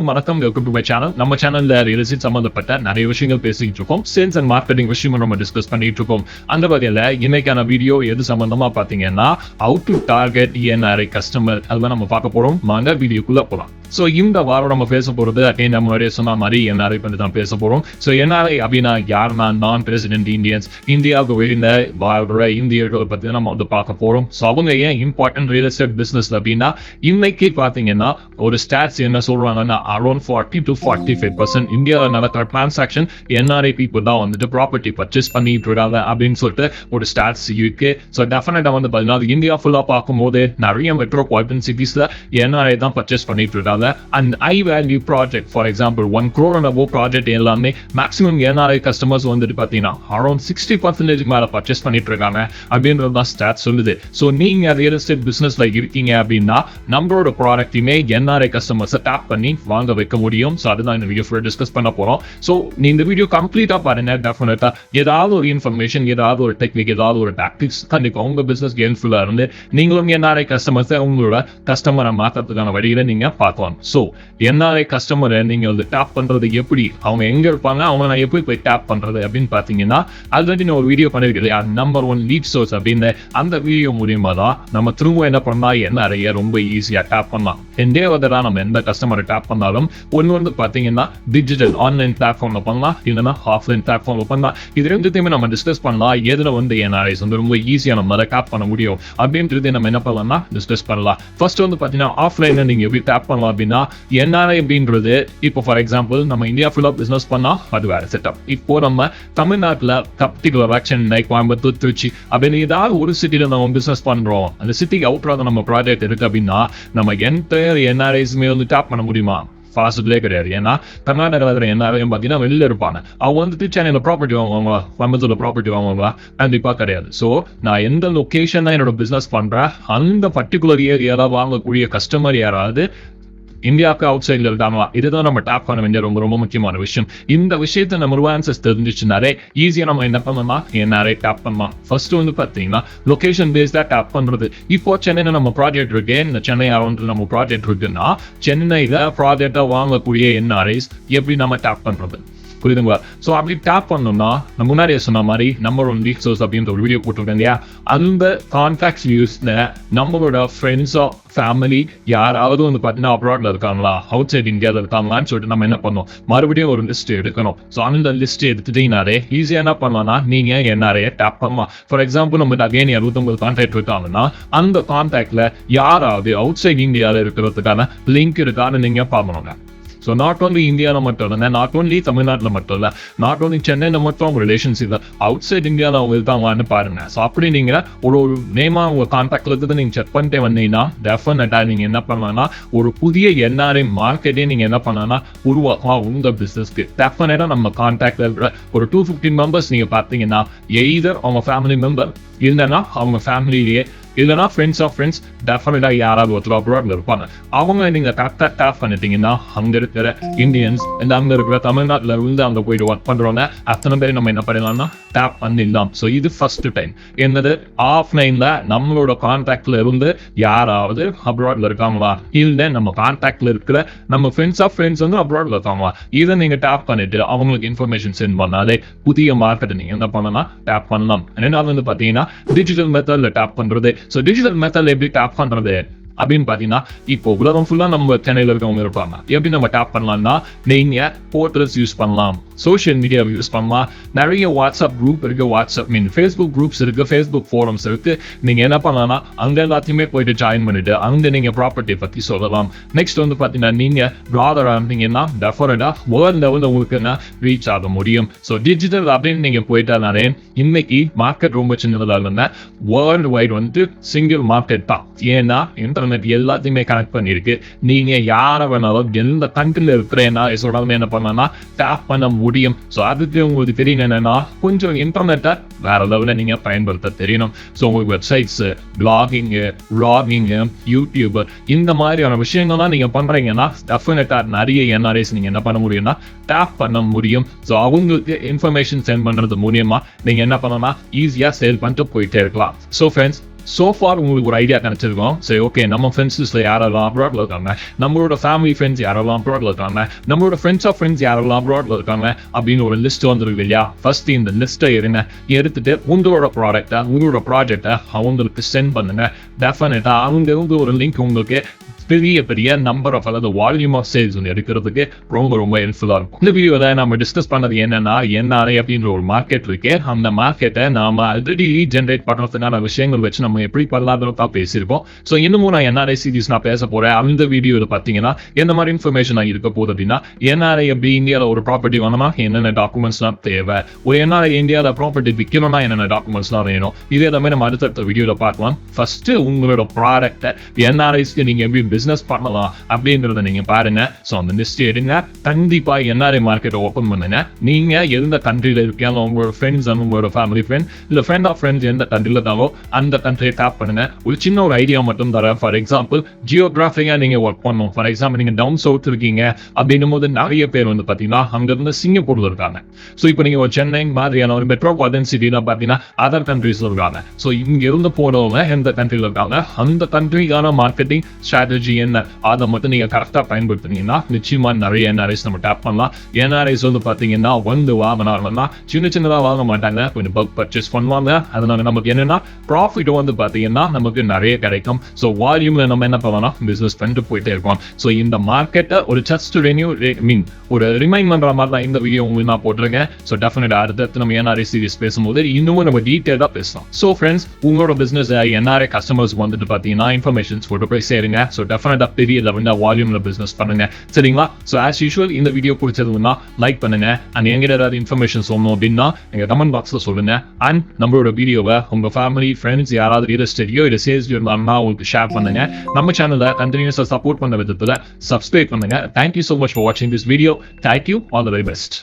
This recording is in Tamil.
எல்லாருக்கும் வணக்கம். Welcome to my channel. நம்ம சேனல்ல ரியல் எஸ்டேட் சம்பந்தப்பட்ட நிறைய விஷயங்கள் பேசிட்டு இருக்கோம். சேல்ஸ் அண்ட் மார்க்கெட்டிங் விஷயம் நம்ம டிஸ்கஸ் பண்ணிட்டு இருக்கோம். அந்த வகையில இன்னைக்கான வீடியோ எது சம்பந்தமா பாத்தீங்கன்னா how to target NRI customer அதுதான் நம்ம பார்க்க போறோம். வாங்க வீடியோக்குள்ள போலாம். ஸோ இந்த வாரம் நம்ம பேச போறது நம்ம முன்னாடியே சொன்ன மாதிரி என்ஆர்ஐ பற்றி தான் பேச போறோம். ஸோ என்ஆர்ஐ அப்படின்னா யாருன்னா நான் ரெசிடென்ட் இந்தியன்ஸ், இந்தியாவுக்கு வெளியில வாழ்ற இந்தியர்களை பற்றி நம்ம வந்து பார்க்க போறோம். ஸோ அவங்க ஏன் இம்பார்ட்டன்ட் ரியல் எஸ்டேட் பிசினஸ் அப்படின்னா இன்னைக்கு பார்த்தீங்கன்னா ஒரு ஸ்டாட்ஸ் என்ன சொல்றாங்கன்னா அரௌண்ட் 40 to 45% இந்தியாவில் நடக்கிற டிரான்சாக்ஷன் என்ஆர்ஐ பீப்புள் தான் வந்துட்டு ப்ராப்பர்ட்டி பர்ச்சேஸ் பண்ணிட்டு இருக்காங்க அப்படின்னு சொல்லிட்டு ஒரு ஸ்டாட்ஸ் இருக்கு. ஸோ டெஃபினட்டா வந்து பார்த்தீங்கன்னா இந்தியா ஃபுல்லா பார்க்கும்போது நிறைய மெட்ரோபாலிட்டன் சிட்டிஸ்ல என்ஆர்ஐ தான் பர்ச்சேஸ் பண்ணிட்டு இருக்காங்க. And high value project, for example 1 crore and above project எல்லாமே maximum NRI customers வந்துட்டு பார்த்தீங்கன்னா around 60% மேல பர்ச்சேஸ் பண்ணிட்டு இருக்காங்க அப்படின்றது தான் ஸ்டாட் சொல்லுது. ஸோ நீங்க ரியல் எஸ்டேட் பிசினஸ்ல இருக்கீங்க அப்படின்னா நம்மளோட ப்ராடக்டையுமே NRI கஸ்டமர்ஸை டேப் பண்ணி வாங்க வைக்க முடியும். ஸோ அதுதான் இந்த வீடியோ டிஸ்கஸ் பண்ண போறோம். ஸோ நீ இந்த வீடியோ கம்ப்ளீட்டா பாருங்க. டெஃபினட்டா ஏதாவது ஒரு இன்ஃபர்மேஷன், ஏதாவது ஒரு டெக்னிக், ஏதாவது ஒரு டாக்டிக்ஸ் கண்டிப்பா உங்க பிசினஸ் ஹெல்ப்ஃபுல்லா இருந்து நீங்களும் NRI கஸ்டமர்ஸை உங்களோட கஸ்டமரை மாற்றத்துக்கான வழியில நீங்க பார்க்கலாம். ஸோ என்ஆர்ஐ கஸ்டமரை நீங்க வந்து டேப் பண்றது எப்படி, அவங்க எங்க இருப்பாங்க, அவங்க நான் எப்படி போய் டேப் பண்றது அப்படின்னு பாத்தீங்கன்னா ஆல்ரெடி நான் ஒரு வீடியோ பண்ணிருக்கேன் நம்பர் 1 லீட் சோர்ஸ் அப்படின்னு. அந்த வீடியோ மூலியமா தான் நம்ம திரும்ப என்ன பண்ணா என்ஆர்ஐ ரொம்ப ஈஸியா டேப் பண்ணலாம். எண்டே வதரா நம்ம எந்த கஸ்டமரை டேப் பண்ணாலும் ஒன்று வந்து பாத்தீங்கன்னா டிஜிட்டல் ஆன்லைன் பிளாட்ஃபார்ம்ல பண்ணலாம், இல்லைன்னா ஆஃப்லைன் பிளாட்ஃபார்ம்ல பண்ணலாம். இது ரெண்டுத்தையுமே நம்ம டிஸ்கஸ் பண்ணலாம். எதுல வந்து என்ஆர்ஐஸ் வந்து ரொம்ப ஈஸியா நம்ம அதை டேப் பண்ண முடியும் அப்படின்றது நம்ம என்ன பண்ணலாம்னா டிஸ்கஸ் பண்ணலாம். ஃபர்ஸ்ட் வந்து பாத்தீங்கன்னா ஆஃப்லைன்ல நீங்க எப்படி டேப் பண்ணலாம் அப்படின்னா என்ஆர்ஐ அப்படின்றது இப்போ ஃபார் எக்ஸாம்பிள் நம்ம இந்தியா ஃபுல்லா பிசினஸ் பண்ணா அது வேற செட்டப். இப்போ நம்ம தமிழ்நாட்டில் பர்டிகுலர் சென்னை, கோயம்புத்தூர், திருச்சி அப்படின்னு ஏதாவது ஒரு சிட்டில நம்ம பிசினஸ் பண்றோம். அந்த சிட்டிக்கு அவுட்ராக நம்ம ப்ராஜெக்ட் இருக்கு அப்படின்னா நம்ம என்டையர் என்ஆர்ஐஸ்மே வந்து டேப் பண்ண முடியுமா? பாசிபிளே கிடையாது. ஏன்னா கர்நாடகாவில் என்ஆர்ஐயும் பார்த்தீங்கன்னா வெளியில இருப்பாங்க. அவங்க வந்துட்டு சென்னையில் ப்ராப்பர்ட்டி வாங்குவாங்களா, கோயம்புத்தூர்ல ப்ராப்பர்ட்டி வாங்குவாங்களா? கண்டிப்பா கிடையாது. ஸோ நான் எந்த லொக்கேஷன் என்னோட பிசினஸ் பண்றேன் அந்த பர்டிகுலர் ஏரியாவில் வாங்கக்கூடிய கஸ்டமர் யாராவது இந்தியாவுக்கு அவுட் சைட்ல இருக்காங்களா, இதுதான் நம்ம டேப் பண்ண வேண்டிய ரொம்ப ரொம்ப முக்கியமான விஷயம். இந்த விஷயத்தை நம்ம ரிவான்சஸ் தெரிஞ்சிச்சுனாலே ஈஸியா நம்ம என்ன பண்ணலாம், என்ஆர்ஐ டேப் பண்ணலாம். ஃபர்ஸ்ட் வந்து பாத்தீங்கன்னா லொகேஷன் பேஸ்டா டேப் பண்றது. இப்போ சென்னையில நம்ம ப்ராஜெக்ட் இருக்கு, இந்த சென்னை அரௌண்ட் நம்ம ப்ராஜெக்ட் இருக்குன்னா சென்னையில ப்ராஜெக்டா வாங்கக்கூடிய என்ஆர்ஐஸ் எப்படி நம்ம டேப் பண்றது புரியுதுங்களா? ஸோ அப்படி டேப் பண்ணோம்னா நம்ம முன்னாடியே சொன்ன மாதிரி நம்பர் 1 லீட் சோர்ஸ் அப்படின்ற ஒரு வீடியோ போட்டிருக்கேன் இல்லையா, அந்த கான்டாக்ட்ஸ் யூஸ்ல நம்மளோட ஃப்ரெண்ட்ஸோ ஃபேமிலி யாராவது வந்து பார்த்தீங்கன்னா அப்ராட்ல இருக்காங்களா, அவுட் சைட் இந்தியாவில் இருக்காங்களான்னு சொல்லிட்டு நம்ம என்ன பண்ணோம், மறுபடியும் ஒரு லிஸ்ட் எடுக்கணும். ஸோ அந்த லிஸ்ட் எடுத்துட்டீங்கனாலே ஈஸியாக என்ன பண்ணலாம்னா நீங்க என்ஆர்ஐ டேப் பண்ணலாம். ஃபார் எக்ஸாம்பிள் நம்ம அகைன் 69 கான்டாக்ட் இருக்காங்கன்னா அந்த கான்டாக்ட்ல யாராவது அவுட் சைட் இந்தியாவில் இருக்கிறதுக்கான லிங்க் இருக்கான்னு நீங்க பார்க்கணுங்க. ஸோ நாட் ஓன்லி இந்தியாவில் மட்டும் இல்லை, நாட் ஓன்லி தமிழ்நாட்டில் மட்டும் இல்லை, நாட் ஓன்லி சென்னையில் மட்டும் அவங்க ரிலேஷன்ஸ் இல்லை, அவுட் சைட் இந்தியாவில் அவங்க இருக்காங்கன்னு பாருங்க. ஸோ அப்படி நீங்கள் ஒரு நேமா உங்கள் கான்டாக்ட்ல இருக்கிறது நீங்கள் செக் பண்ணிட்டே வந்தீங்கன்னா டெஃபினட்டாக நீங்கள் என்ன பண்ணலாம்னா ஒரு புதிய என்ஆர்ஐ மார்க்கெட்டே நீங்கள் என்ன பண்ணலாம்னா உருவாக்கலாம் உங்கள் பிஸ்னஸ்க்கு. டெஃபினட்டாக நம்ம கான்டாக்ட்ல இருக்கிற ஒரு 250 மெம்பர்ஸ் நீங்கள் பார்த்தீங்கன்னா எய்தர் அவங்க ஃபேமிலி மெம்பர் இல்லைன்னா அவங்க ஃபேமிலியிலேயே இல்லைனா ஃப்ரெண்ட்ஸ் ஆஃப் ஃப்ரெண்ட்ஸ் டெஃபினட்டா யாராவது ஒருத்தர் அப்ராட்ல இருப்பாங்க. அவங்க நீங்க கரெக்டாக டேப் பண்ணிட்டீங்கன்னா அங்க இருக்கிற இந்தியன்ஸ் இந்த அங்க இருக்கிற தமிழ்நாட்டில் இருந்து அங்க போயிட்டு ஒர்க் பண்றோம்னா அத்தனை பேர் நம்ம என்ன பண்ணிடலாம்னா டேப் பண்ணிடலாம். ஸோ இது ஃபர்ஸ்ட் டைம். என்னது ஆஃப்லைன்ல நம்மளோட கான்டாக்ட்ல இருந்து யாராவது அப்ராட்ல இருக்காங்களா, இல்லை நம்ம கான்டாக்ட்ல இருக்கிற நம்ம ஃப்ரெண்ட்ஸ் ஆஃப் ஃப்ரெண்ட்ஸ் வந்து அப்ராட்ல இருக்காங்களா, இதை நீங்க டேப் பண்ணிட்டு அவங்களுக்கு இன்ஃபர்மேஷன் சென்ட் பண்ணாலே புதிய மார்க்கெட்டை நீங்க என்ன பண்ணலாம் டேப் பண்ணலாம். ரெண்டாவது வந்து பாத்தீங்கன்னா டிஜிட்டல் மெத்தட்ல டேப் பண்றது. ஸோ டிஜிட்டல் மெத்தட்ல எப்படி டேப் பண்றது அப்படின்னு பார்த்தீங்கன்னா இப்போ உலகம் ஃபுல்லாக நம்ம சென்னையில் இருக்கவங்க இருப்பாங்க. எப்படி நம்ம டேப் பண்ணலாம்னா நீங்கள் போர்ட்டல்ஸ் யூஸ் பண்ணலாம், சோஷியல் மீடியா யூஸ் பண்ணலாம், நிறைய வாட்ஸ்அப் குரூப் இருக்கு, ஃபேஸ்புக் குரூப்ஸ் இருக்கு, ஃபேஸ்புக் ஃபோரம்ஸ் இருக்கு. நீங்கள் என்ன பண்ணலாம்னா அங்கே எல்லாத்தையுமே போயிட்டு ஜாயின் பண்ணிட்டு அங்கே நீங்கள் ப்ராப்பர்ட்டி பற்றி சொல்லலாம். நெக்ஸ்ட் வந்து பார்த்தீங்கன்னா நீங்கள் ப்ராடராக இருந்தீங்கன்னா டெஃபினட்டாக வேர்ல்ட் லெவலில் உங்களுக்கு என்ன ரீச் ஆக முடியும். ஸோ டிஜிட்டல் அப்படின்னு நீங்கள் போயிட்டாலே இன்னைக்கு மார்க்கெட் ரொம்ப சின்னதாக இருந்தால் வேர்ல்டு வைட் வந்து சிங்கிள் மார்க்கெட் தான். ஏன்னா இன்டர்நெட் எல்லாத்தையுமே கனெக்ட் பண்ணிருக்கு. நீங்க யாரை வேணாலும் எந்த கண்ட்ரில இருக்கிறேன்னா என்ன பண்ணா டேப் பண்ண முடியும். ஸோ அதுக்கு உங்களுக்கு தெரியும் என்னன்னா கொஞ்சம் இன்டர்நெட்டை வேற லெவலில் நீங்க பயன்படுத்த தெரியணும். ஸோ உங்களுக்கு வெப்சைட்ஸ், பிளாகிங்கு, வ்ளாகிங்கு, யூடியூப் இந்த மாதிரியான விஷயங்கள்லாம் நீங்க பண்றீங்கன்னா டெஃபினட்டா நிறைய என்ஆர்ஐஸ் நீங்க என்ன பண்ண முடியும்னா டேப் பண்ண முடியும். ஸோ அவங்களுக்கு இன்ஃபர்மேஷன் சென்ட் பண்றது மூலியமா நீங்க என்ன பண்ணலாம் ஈஸியா சேல் பண்ணிட்டு போயிட்டே இருக்கலாம். ஸோ ஃப்ரெண்ட்ஸ் so far உங்களுக்கு ஒரு ஐடியா கிடைச்சிருக்கும். சரி, ஓகே, நம்ம ஃப்ரெண்ட்ஸ் லிஸ்ட்ல யாரெல்லாம் அப்ராட்ல இருக்காங்க, நம்மளோட ஃபேமிலி ஃப்ரெண்ட்ஸ் யாரெல்லாம் அப்ராட்ல இருக்காங்க, நம்மளோட ஃப்ரெண்ட்ஸ் ஆஃப் ஃப்ரெண்ட்ஸ் யாரெல்லாம் அப்ராட்ல இருக்காங்க அப்படின்னு ஒரு லிஸ்ட் வந்துருக்கு இல்லையா? ஃபர்ஸ்ட் இந்த லிஸ்ட்டை எடுத்துட்டு உங்களோட ப்ராடக்டை, உங்களோட ப்ராஜெக்டை அவங்களுக்கு சென்ட் பண்ணுங்க. டெஃபினட்டா அவங்க ஒரு லிங்க் உங்களுக்கு பெரிய நம்பர் ஆஃப் அதாவது வால்யூம் ஆஃப் சேல்ஸ் எடுக்கிறதுக்கு ரொம்ப ஹெல்ப்ஃபுல்லாக இருக்கும். இந்த வீடியோவில் நம்ம டிஸ்கஸ் பண்ணது என்னன்னா, என்ஆர்ஐ அப்படின்ற ஒரு மார்க்கெட் இருக்கு. அந்த மார்க்கெட்டை நாம ஆல்ரெடி ஜென்ரேட் பண்ணுறதுக்கான விஷயங்கள் வச்சு நம்ம எப்படி பண்ணலாம்னு பேசியிருக்கோம். ஸோ இன்னமும் நான் என்ஆர்ஐ சீரிஸ் நான் பேச போறேன். அந்த வீடியோவில் பார்த்தீங்கன்னா எந்த மாதிரி இன்ஃபர்மேஷன் இருக்க போகுது அப்படின்னா, என்ஆர்ஐ எப்படி இந்தியாவில் ஒரு ப்ராப்பர்ட்டி வாங்கினா என்னென்ன டாக்குமெண்ட்ஸ்லாம் தேவை, ஒரு என்ஆர்ஐ இந்தியாவில் ப்ராப்பர்ட்டி விற்கணும்னா என்னென்ன டாக்குமெண்ட்ஸ்லாம் வேணும், இதே எல்லாமே நம்ம அடுத்த வீடியோவில் பார்க்கலாம். ஃபர்ஸ்ட் உங்களோட ப்ராடக்டை என்ஆர்ஐஸ்க்கு நீங்க எப்படி பிசினஸ் பண்ணலாம் அப்படின்றத நீங்க பாருங்க. ஸோ அந்த லிஸ்ட் எடுங்க, கண்டிப்பா என்ஆர்ஐ மார்க்கெட்டை ஓப்பன் பண்ணுங்க. நீங்க எந்த கண்ட்ரியில இருக்கீங்களோ, உங்களோட ஃப்ரெண்ட்ஸ் உங்களோட ஃபேமிலி ஃப்ரெண்ட் இல்ல ஃப்ரெண்ட் ஆஃப் ஃப்ரெண்ட்ஸ் எந்த கண்ட்ரியில இருந்தாலும் அந்த கண்ட்ரியை டேப் பண்ணுங்க. ஒரு சின்ன ஒரு ஐடியா மட்டும் தரேன். ஃபார் எக்ஸாம்பிள், ஜியோகிராஃபிக்கா நீங்க ஒர்க் பண்ணணும். ஃபார் எக்ஸாம்பிள், நீங்க டவுன் சவுத் இருக்கீங்க அப்படின்னும் போது நிறைய பேர் பாத்தீங்கன்னா அங்க இருந்து சிங்கப்பூர்ல இருக்காங்க. ஸோ இப்போ நீங்க ஒரு சென்னை மாதிரியான ஒரு மெட்ரோபாலிட்டன் சிட்டில பாத்தீங்கன்னா அதர் கண்ட்ரிஸ்ல இருக்காங்க. ஸோ இங்க இருந்து போறவங்க எந்த கண்ட்ரியில இருக்காங்க, அந்த கண்ட்ரிக்கான மார்க்கெட்டிங் ஸ்ட்ராட்டஜி என்ன, அதை மட்டும் நீங்க கரெக்டா பயன்படுத்தினீங்கன்னா நிச்சயமா நிறைய என்ஆர்ஐஸ் நம்ம டேப் பண்ணலாம். என்ஆர்ஐஸ் பாத்தீங்கன்னா வாங்கினாங்கன்னா சின்னதா வாங்க மாட்டாங்க, கொஞ்சம் பல்க் பர்ச்சேஸ் பண்ணுவாங்க. அதனால நமக்கு என்னன்னா ப்ராஃபிட் பாத்தீங்கன்னா நமக்கு நிறைய கிடைக்கும். ஸோ வால்யூம்ல நம்ம என்ன பண்ணலாம், பிசினஸ் பண்ணிட்டு போயிட்டே இருக்கோம். ஸோ இந்த மார்க்கெட்டை ஒரு ஜஸ்ட் ஒரு ரிமைண்ட் பண்ற மாதிரி தான் இந்த வீடியோ உங்களுக்கு நான் போட்டிருக்கேன். ஸோ டெஃபினட்டா அடுத்து நம்ம என்ஆர்ஐ சீரிஸ் பேசும்போது இன்னும் நம்ம டீட்டெயிலாக பேசலாம். ஸோ ஃப்ரெண்ட்ஸ், உங்களோட பிசினஸ் என்ஆர்ஐ கஸ்டமர்ஸ் பாத்தீங்கன்னா இன்ஃபர்மேஷன்ஸ் போட்டு போய் சேருங்க. ஸோ டெஃபினட்டா பெரிய லெவல்ல வால்யூம்ல பிசினஸ் பண்ணுங்க, சரிங்களா? ஸோ ஆஸ் யூஷுவல் இந்த வீடியோ பிடிச்சதுன்னா லைக் பண்ணுங்க. அண்ட் எங்கிட்ட ஏதாவது இன்ஃபர்மேஷன் சொல்லணும் அப்படின்னா எங்க கமெண்ட் பாக்ஸ்ல சொல்லுங்க. அண்ட் நம்மளோட வீடியோவை உங்க ஃபேமிலி ஃப்ரெண்ட்ஸ் யாராவது ரியல் எஸ்டேட்யோ இல்லை சேல்ஸ் இருந்தாங்கன்னா உங்களுக்கு ஷேர் பண்ணுங்க. நம்ம சேனலை கண்டினியூஸா சப்போர்ட் பண்ண விதத்துல சப்ஸ்கிரைப் பண்ணுங்க. Thank you so much for watching this video. Thank you. All the very best.